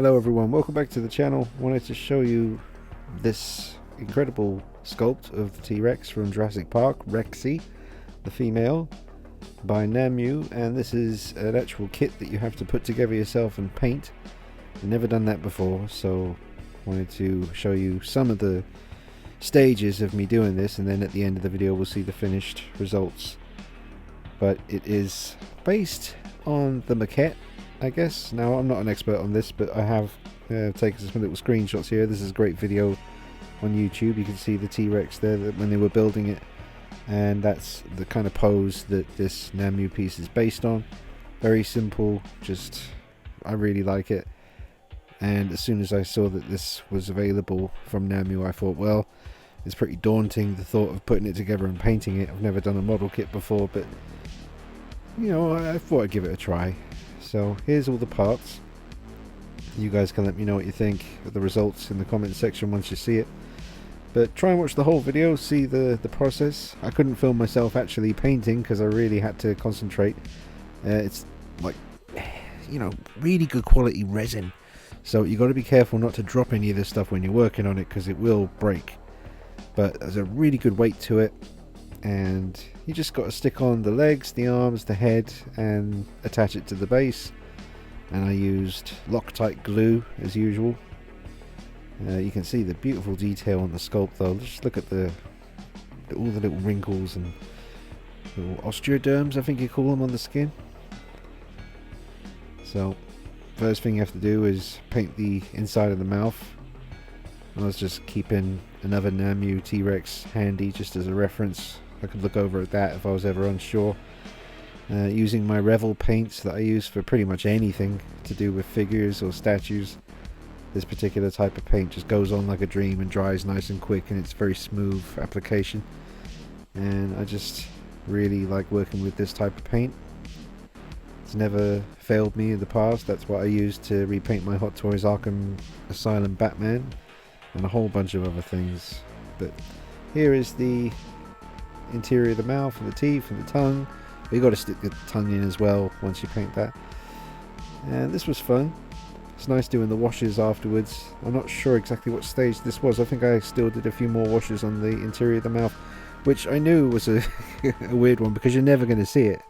Hello everyone, welcome back to the channel. Wanted to show you this incredible sculpt of the T-Rex from Jurassic Park, Rexy, the female, by Nanmu, and this is an actual kit that you have to put together yourself and paint. I've never done that before, so wanted to show you some of the stages of me doing this, and then at the end of the video we'll see the finished results. But it is based on the maquette, I guess. Now, I'm not an expert on this, but I have taken some little screenshots here. This is a great video on YouTube. You can see the T-Rex there when they were building it, and that's the kind of pose that this Nanmu piece is based on. Very simple, just I really like it. And as soon as I saw that this was available from Nanmu, I thought, well, it's pretty daunting, the thought of putting it together and painting it. I've never done a model kit before, but you know, I thought I'd give it a try. So here's all the parts. You guys can let me know what you think of the results in the comment section once you see it. But try and watch the whole video, see the process. I couldn't film myself actually painting because I really had to concentrate. It's like, you know, really good quality resin. So you got to be careful not to drop any of this stuff when you're working on it because it will break. But there's a really good weight to it. And you just got to stick on the legs, the arms, the head, and attach it to the base. And I used Loctite glue as usual. You can see the beautiful detail on the sculpt though. Just look at all the little wrinkles and little osteoderms, I think you call them, on the skin. So first thing you have to do is paint the inside of the mouth. I was just keeping another Nanmu T-Rex handy just as a reference. I could look over at that if I was ever unsure. Using my Revel paints that I use for pretty much anything to do with figures or statues. This particular type of paint just goes on like a dream and dries nice and quick, and it's very smooth application. And I just really like working with this type of paint. It's never failed me in the past. That's what I used to repaint my Hot Toys Arkham Asylum Batman and a whole bunch of other things. But here is the interior of the mouth and the teeth and the tongue. But you got to stick the tongue in as well once you paint that. And this was fun. It's nice doing the washes afterwards. I'm not sure exactly what stage this was. I think I still did a few more washes on the interior of the mouth, which I knew was a weird one because you're never going to see it.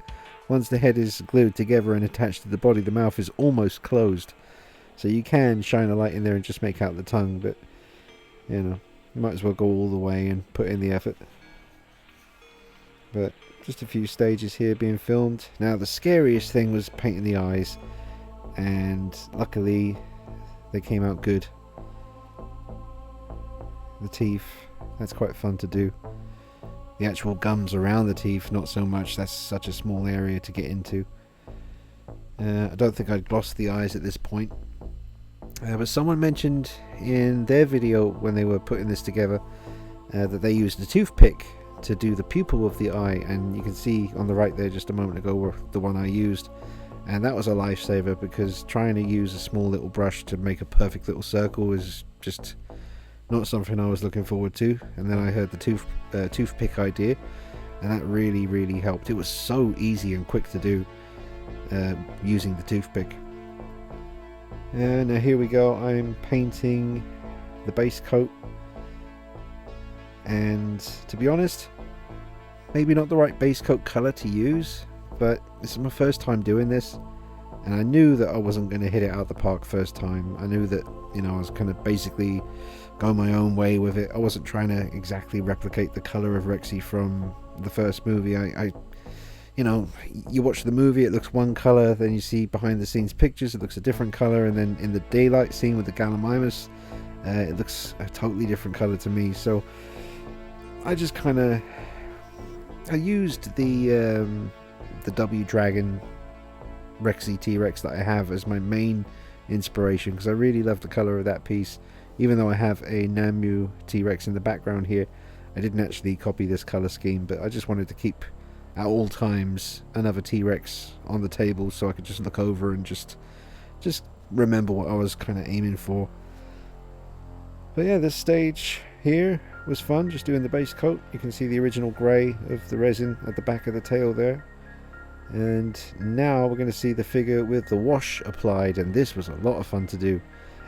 Once the head is glued together and attached to the body, the mouth is almost closed. So you can shine a light in there and just make out the tongue, but you know, you might as well go all the way and put in the effort. But just a few stages here being filmed. Now the scariest thing was painting the eyes, and luckily they came out good. The teeth, that's quite fun to do. The actual gums around the teeth, not so much. That's such a small area to get into. I don't think I'd glossed the eyes at this point. But someone mentioned in their video when they were putting this together that they used a toothpick to do the pupil of the eye, and you can see on the right there just a moment ago the one I used, and that was a lifesaver because trying to use a small little brush to make a perfect little circle is just not something I was looking forward to. And then I heard the toothpick idea, and that really helped. It was so easy and quick to do using the toothpick. And now here we go. I'm painting the base coat, and to be honest, maybe not the right base coat color to use, but this is my first time doing this, and I knew that I wasn't going to hit it out of the park first time. I knew that, you know, I was kind of basically going my own way with it. I wasn't trying to exactly replicate the color of Rexy from the first movie. I you know, you watch the movie, it looks one color, then you see behind the scenes pictures, it looks a different color, and then in the daylight scene with the Gallimimus, it looks a totally different color to me. So I just kind of used the W Dragon Rexy T-Rex that I have as my main inspiration because I really love the color of that piece. Even though I have a Nanmu T-Rex in the background here, I didn't actually copy this color scheme, but I just wanted to keep at all times another T-Rex on the table so I could just look over and just remember what I was kind of aiming for. But yeah, this stage here was fun, just doing the base coat. You can see the original grey of the resin at the back of the tail there. And now we're going to see the figure with the wash applied, and this was a lot of fun to do.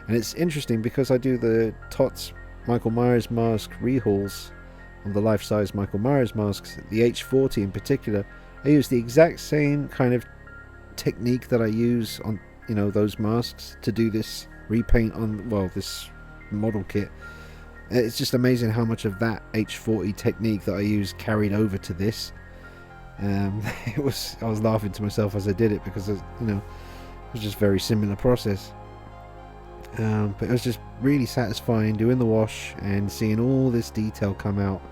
And it's interesting because I do the TOTS Michael Myers mask rehauls on the life-size Michael Myers masks, the H40 in particular. I use the exact same kind of technique that I use on, you know, those masks to do this repaint on, well, this model kit. It's just amazing how much of that H40 technique that I use carried over to this. I was laughing to myself as I did it because, you know, it was just a very similar process. But it was just really satisfying doing the wash and seeing all this detail come out,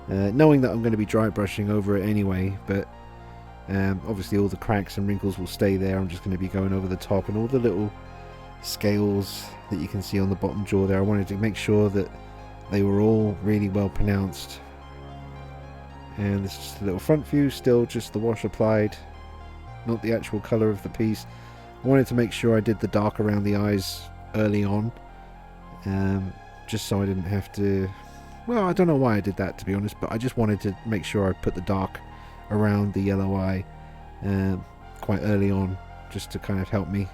knowing that I'm going to be dry brushing over it anyway, but obviously all the cracks and wrinkles will stay there. I'm just going to be going over the top, and all the little scales that you can see on the bottom jaw there, I wanted to make sure that they were all really well pronounced. And this is just a little front view, still just the wash applied, not the actual colour of the piece. I wanted to make sure I did the dark around the eyes early on, just so I didn't have to, well, I don't know why I did that, to be honest, but I just wanted to make sure I put the dark around the yellow eye quite early on, just to kind of help me,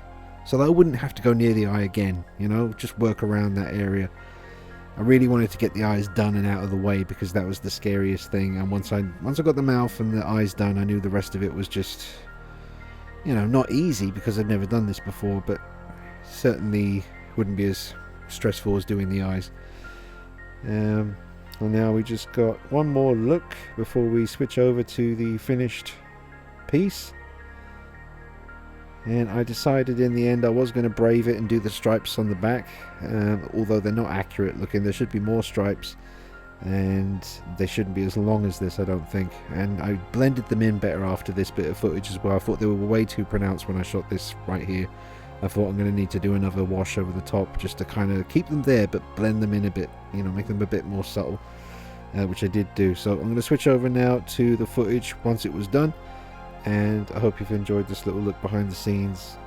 so that I wouldn't have to go near the eye again, you know, just work around that area. I really wanted to get the eyes done and out of the way, because that was the scariest thing, and once I got the mouth and the eyes done, I knew the rest of it was just, you know, not easy, because I've never done this before, but certainly wouldn't be as stressful as doing the eyes. And now we just got one more look before we switch over to the finished piece. And I decided in the end I was going to brave it and do the stripes on the back, although they're not accurate looking. There should be more stripes, and they shouldn't be as long as this, I don't think. And I blended them in better after this bit of footage as well. I thought they were way too pronounced when I shot this right here. I thought I'm going to need to do another wash over the top just to kind of keep them there, but blend them in a bit, you know, make them a bit more subtle, which I did do. So I'm going to switch over now to the footage once it was done, and I hope you've enjoyed this little look behind the scenes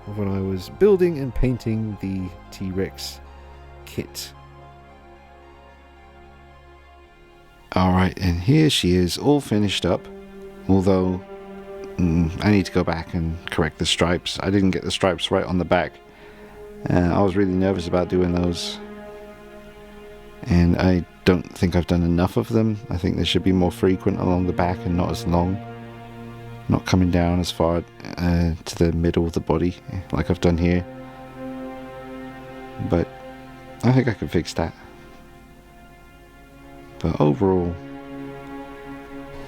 of when I was building and painting the T-Rex kit. Alright, and here she is, all finished up, although I need to go back and correct the stripes. I didn't get the stripes right on the back. I was really nervous about doing those, and I don't think I've done enough of them. I think they should be more frequent along the back and not as long, not coming down as far to the middle of the body like I've done here. But I think I can fix that. But overall,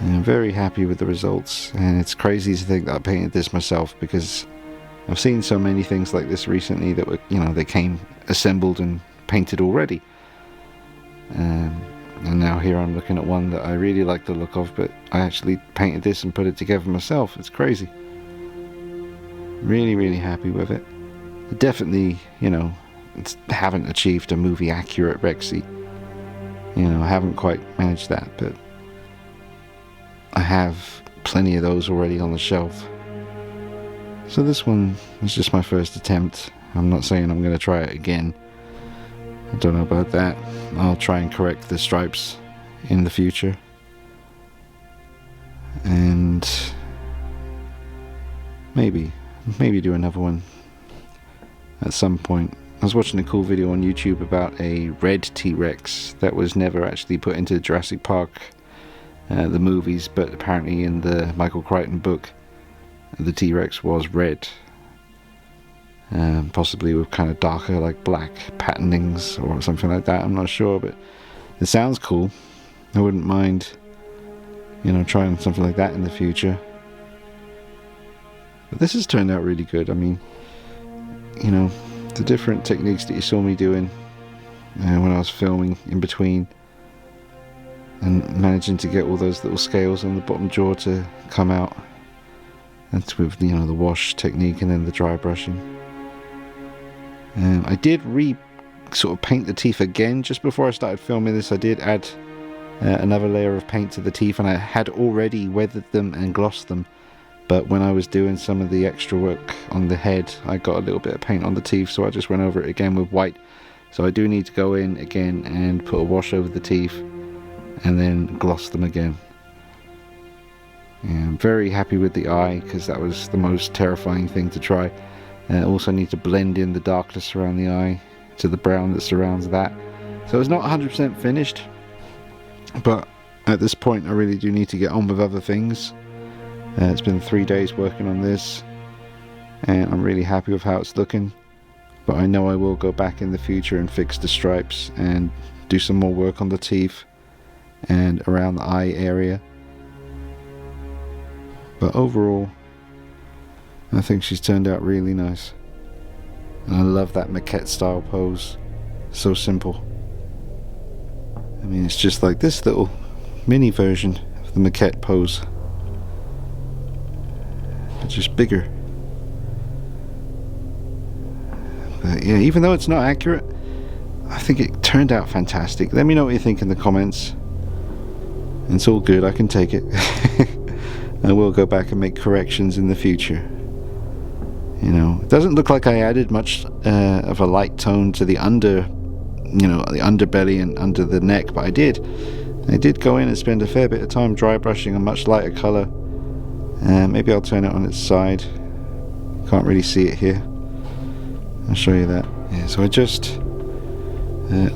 I'm very happy with the results, and it's crazy to think that I painted this myself, because I've seen so many things like this recently that were, you know, they came assembled and painted already, and now here I'm looking at one that I really like the look of, but I actually painted this and put it together myself. It's crazy. Really happy with it. Definitely, you know, haven't achieved a movie accurate Rexy. You know, I haven't quite managed that, but I have plenty of those already on the shelf. So this one is just my first attempt. I'm not saying I'm going to try it again. I don't know about that. I'll try and correct the stripes in the future. And maybe do another one at some point. I was watching a cool video on YouTube about a red T-Rex that was never actually put into Jurassic Park, the movies, but apparently in the Michael Crichton book, the T-Rex was red. Possibly with kind of darker, like black patternings or something like that. I'm not sure, but it sounds cool. I wouldn't mind, you know, trying something like that in the future. But this has turned out really good. I mean, you know, the different techniques that you saw me doing when I was filming in between, and managing to get all those little scales on the bottom jaw to come out. That's with, you know, the wash technique and then the dry brushing. I did sort of paint the teeth again just before I started filming this. I did add another layer of paint to the teeth, and I had already weathered them and glossed them, but when I was doing some of the extra work on the head, I got a little bit of paint on the teeth, so I just went over it again with white. So I do need to go in again and put a wash over the teeth and then gloss them again. Yeah, I'm very happy with the eye, because that was the most terrifying thing to try. Also need to blend in the darkness around the eye to the brown that surrounds that. So it's not 100% finished, but at this point I really do need to get on with other things. It's been 3 days working on this, and I'm really happy with how it's looking, but I know I will go back in the future and fix the stripes and do some more work on the teeth and around the eye area. But overall, I think she's turned out really nice, and I love that maquette style pose. So simple. I mean, it's just like this little mini version of the maquette pose, but just bigger. But yeah, even though it's not accurate, I think it turned out fantastic. Let me know what you think in the comments. It's all good, I can take it. I will go back and make corrections in the future. You know, it doesn't look like I added much of a light tone to the the underbelly and under the neck, but I did go in and spend a fair bit of time dry brushing a much lighter color. Maybe I'll turn it on its side. Can't really see it here. I'll show you that. Yeah, so I just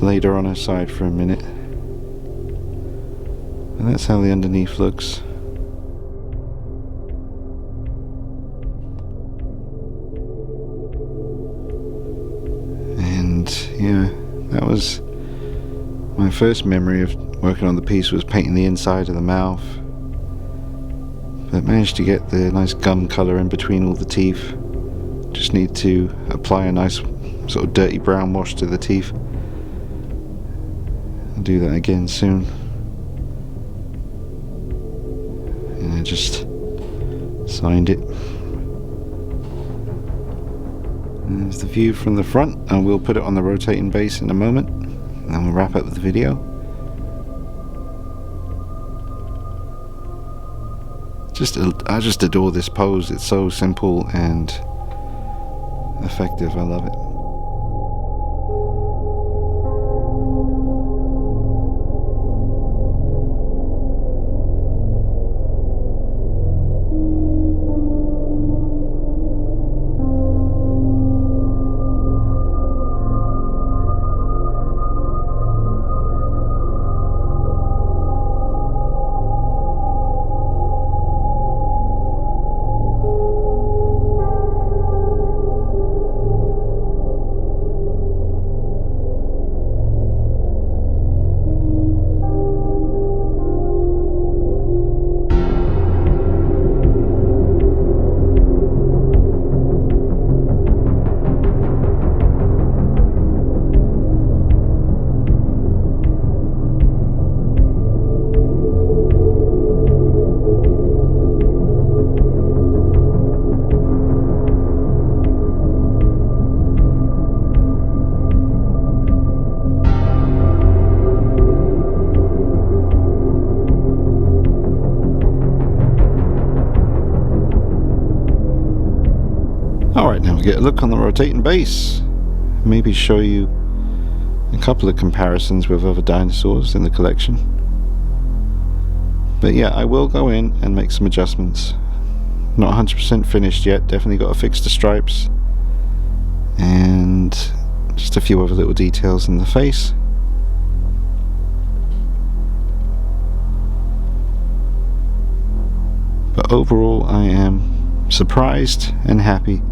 laid her on her side for a minute, and that's how the underneath looks. And yeah, that was my first memory of working on the piece, was painting the inside of the mouth, but managed to get the nice gum color in between all the teeth. Just need to apply a nice sort of dirty brown wash to the teeth. I'll do that again soon. And I just signed it. And there's the view from the front, and we'll put it on the rotating base in a moment, and then we'll wrap up the video. I just adore this pose. It's so simple and effective. I love it. Alright, now we get a look on the rotating base. Maybe show you a couple of comparisons with other dinosaurs in the collection. But yeah, I will go in and make some adjustments. Not 100% finished yet, definitely got to fix the stripes. And just a few other little details in the face. But overall, I am surprised and happy,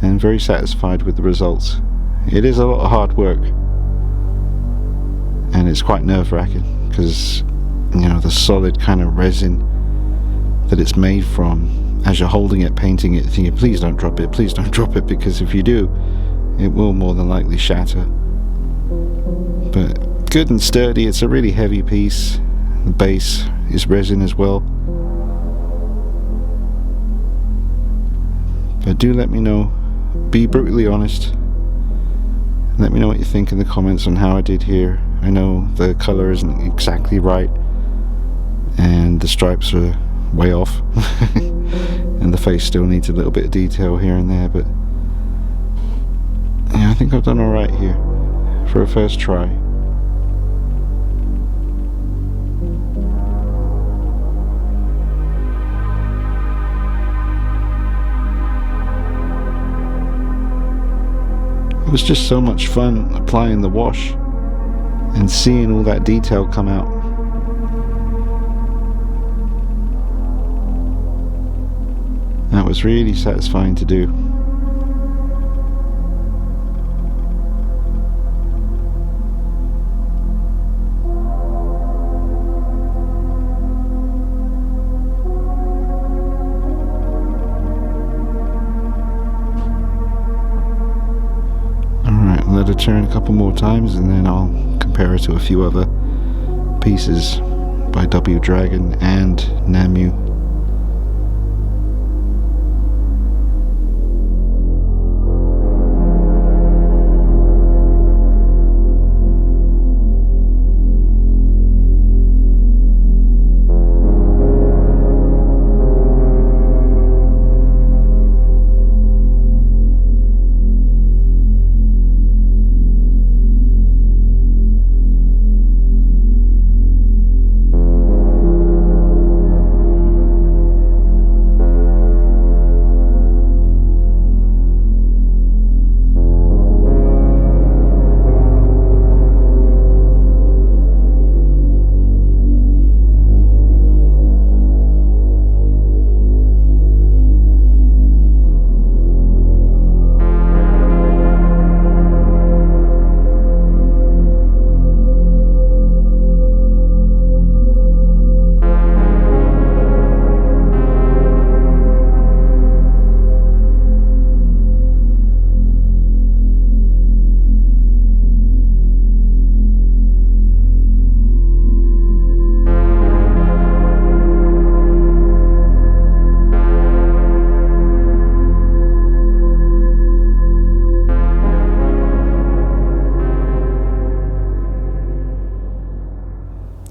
and very satisfied with the results. It is a lot of hard work, and it's quite nerve-wracking because, you know, the solid kind of resin that it's made from, as you're holding it, painting it, thinking, please don't drop it, because if you do, it will more than likely shatter. But good and sturdy. It's a really heavy piece. The base is resin as well. But do let me know. Be brutally honest. Let me know what you think in the comments on how I did here. I know the color isn't exactly right, and the stripes are way off, and the face still needs a little bit of detail here and there, but yeah, I think I've done alright here for a first try. was just so much fun applying the wash and seeing all that detail come out. That was really satisfying to do. Alright, let it turn a couple more times and then I'll compare it to a few other pieces by W Dragon and Nanmu.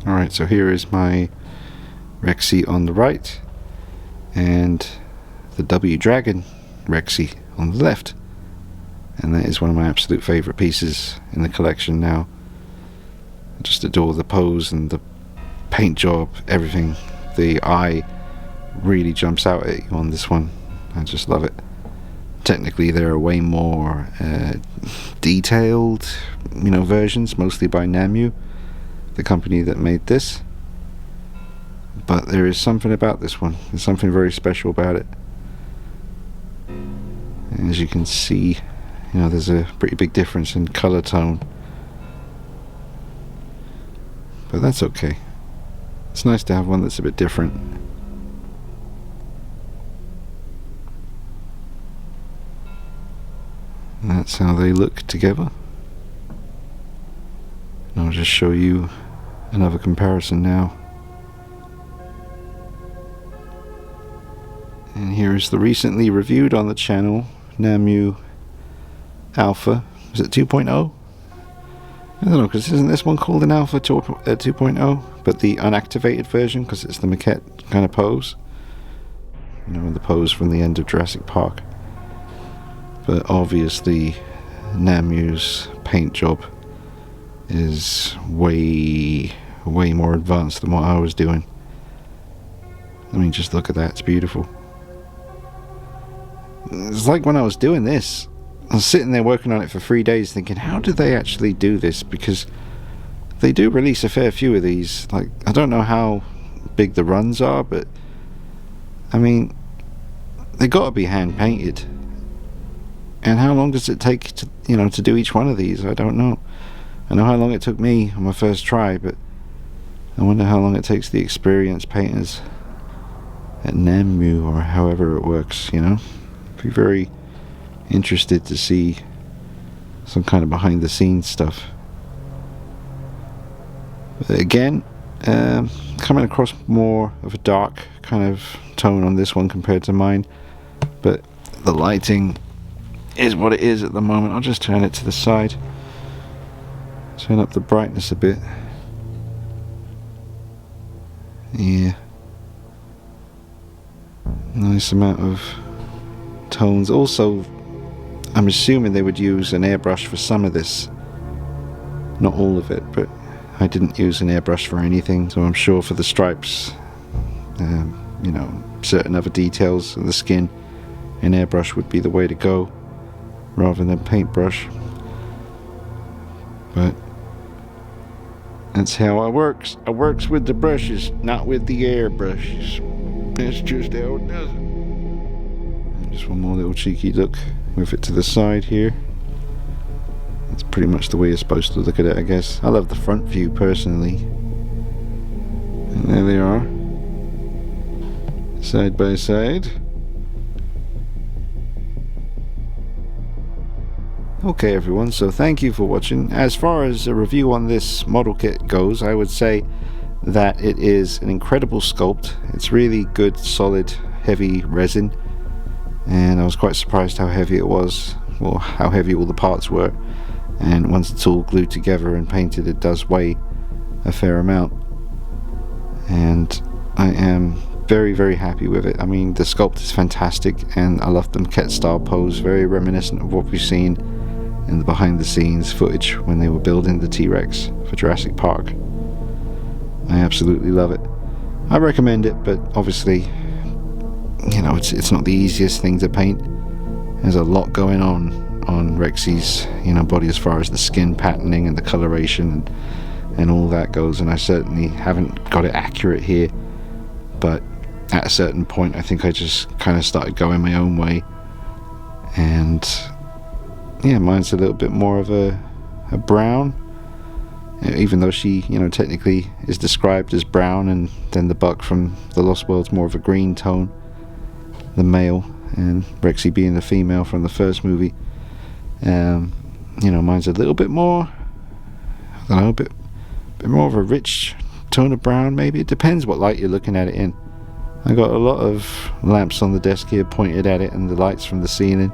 Alright, so here is my Rexy on the right and the W Dragon Rexy on the left, and that is one of my absolute favourite pieces in the collection now. I just adore the pose and the paint job, everything. The eye really jumps out at you on this one. I just love it. Technically there are way more detailed versions, mostly by Nanmu, the company that made this, but there is something about this one. There's something very special about it. And as you can see, there's a pretty big difference in color tone, but that's okay. It's nice to have one that's a bit different. And that's how they look together. And I'll just show you another comparison now. And here is the recently reviewed on the channel Nanmu Alpha. Is it 2.0? I don't know, because isn't this one called an Alpha 2.0? But the unactivated version, because it's the maquette kind of pose. The pose from the end of Jurassic Park. But obviously Nanmu's paint job is way more advanced than what I was doing. I mean, just look at that, it's beautiful. It's like when I was doing this, I was sitting there working on it for 3 days thinking, how do they actually do this? Because they do release a fair few of these. Like, I don't know how big the runs are, but I mean, they gotta be hand painted. And how long does it take to to do each one of these? I don't know. I know how long it took me on my first try, but I wonder how long it takes the experienced painters at Nanmu, or however it works, Be very interested to see some kind of behind the scenes stuff. But again, coming across more of a dark kind of tone on this one compared to mine, but the lighting is what it is at the moment. I'll just turn it to the side. Turn up the brightness a bit. Yeah. Nice amount of tones. Also, I'm assuming they would use an airbrush for some of this. Not all of it, but I didn't use an airbrush for anything, so I'm sure for the stripes, certain other details of the skin, an airbrush would be the way to go rather than paintbrush. But that's how it works. It works with the brushes, not with the air brushes. That's just how it does it. Just one more little cheeky look with it to the side here. That's pretty much the way you're supposed to look at it, I guess. I love the front view personally. And there they are, side by side. Okay everyone, so thank you for watching. As far as a review on this model kit goes, I would say that it is an incredible sculpt. It's really good, solid, heavy resin, and I was quite surprised how heavy it was, or how heavy all the parts were. And once it's all glued together and painted, it does weigh a fair amount, and I am very, very happy with it. I mean, the sculpt is fantastic, and I love the maquette style pose, very reminiscent of what we've seen in the behind the scenes footage when they were building the T-Rex for Jurassic Park. I absolutely love it. I recommend it, but obviously, you know, it's not the easiest thing to paint. There's a lot going on Rexy's, you know, body as far as the skin patterning and the coloration and all that goes, and I certainly haven't got it accurate here. But at a certain point, I think I just kind of started going my own way, and yeah, mine's a little bit more of a brown, even though she, you know, technically is described as brown, and then the buck from the Lost World's more of a green tone, the male, and Rexy being the female from the first movie. You know, mine's a little bit more, I don't know, a bit more of a rich tone of brown, maybe. It depends what light you're looking at it in. I got a lot of lamps on the desk here pointed at it, and the lights from the ceiling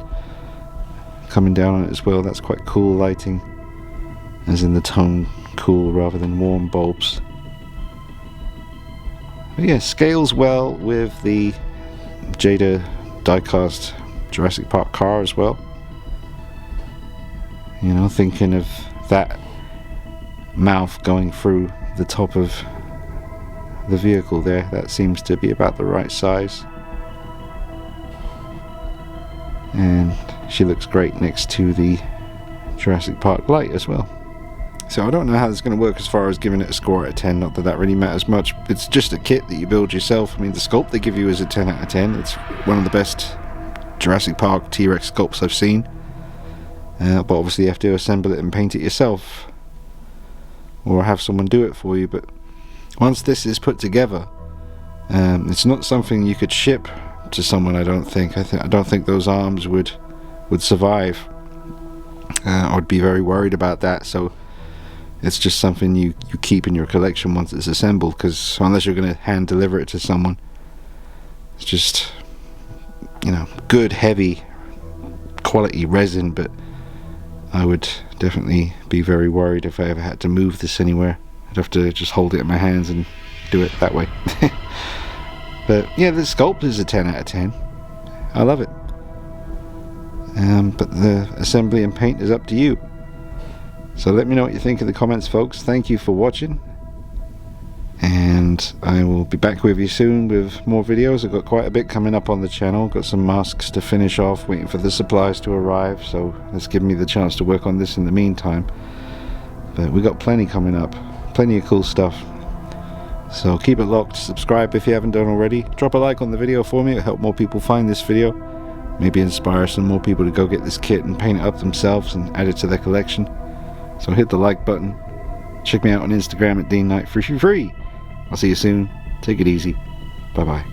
coming down on it as well. That's quite cool lighting, as in the tone cool rather than warm bulbs. But yeah, scales well with the Jada diecast Jurassic Park car as well. You know, thinking of that mouth going through the top of the vehicle there, that seems to be about the right size. And she looks great next to the Jurassic Park light as well. So I don't know how this is going to work as far as giving it a score out of 10, not that that really matters much. It's just a kit that you build yourself. I mean, the sculpt they give you is a 10 out of 10. It's one of the best Jurassic Park T-Rex sculpts I've seen. But obviously you have to assemble it and paint it yourself, or have someone do it for you. But once this is put together, it's not something you could ship to someone, I don't think. I don't think those arms would survive. I'd be very worried about that. So it's just something you keep in your collection once it's assembled, because unless you're going to hand deliver it to someone, it's just, you know, good heavy quality resin. But I would definitely be very worried if I ever had to move this anywhere. I'd have to just hold it in my hands and do it that way. But yeah, the sculpt is a 10 out of 10. I love it. But the assembly and paint is up to you. So let me know what you think in the comments, folks. Thank you for watching, and I will be back with you soon with more videos. I've got quite a bit coming up on the channel. Got some masks to finish off, waiting for the supplies to arrive, so that's given me the chance to work on this in the meantime. But we got plenty coming up, plenty of cool stuff. So keep it locked, subscribe if you haven't done already, drop a like on the video for me, it'll help more people find this video, maybe inspire some more people to go get this kit and paint it up themselves and add it to their collection. So hit the like button, check me out on Instagram at DeanKnight for free. I'll see you soon, take it easy, bye bye.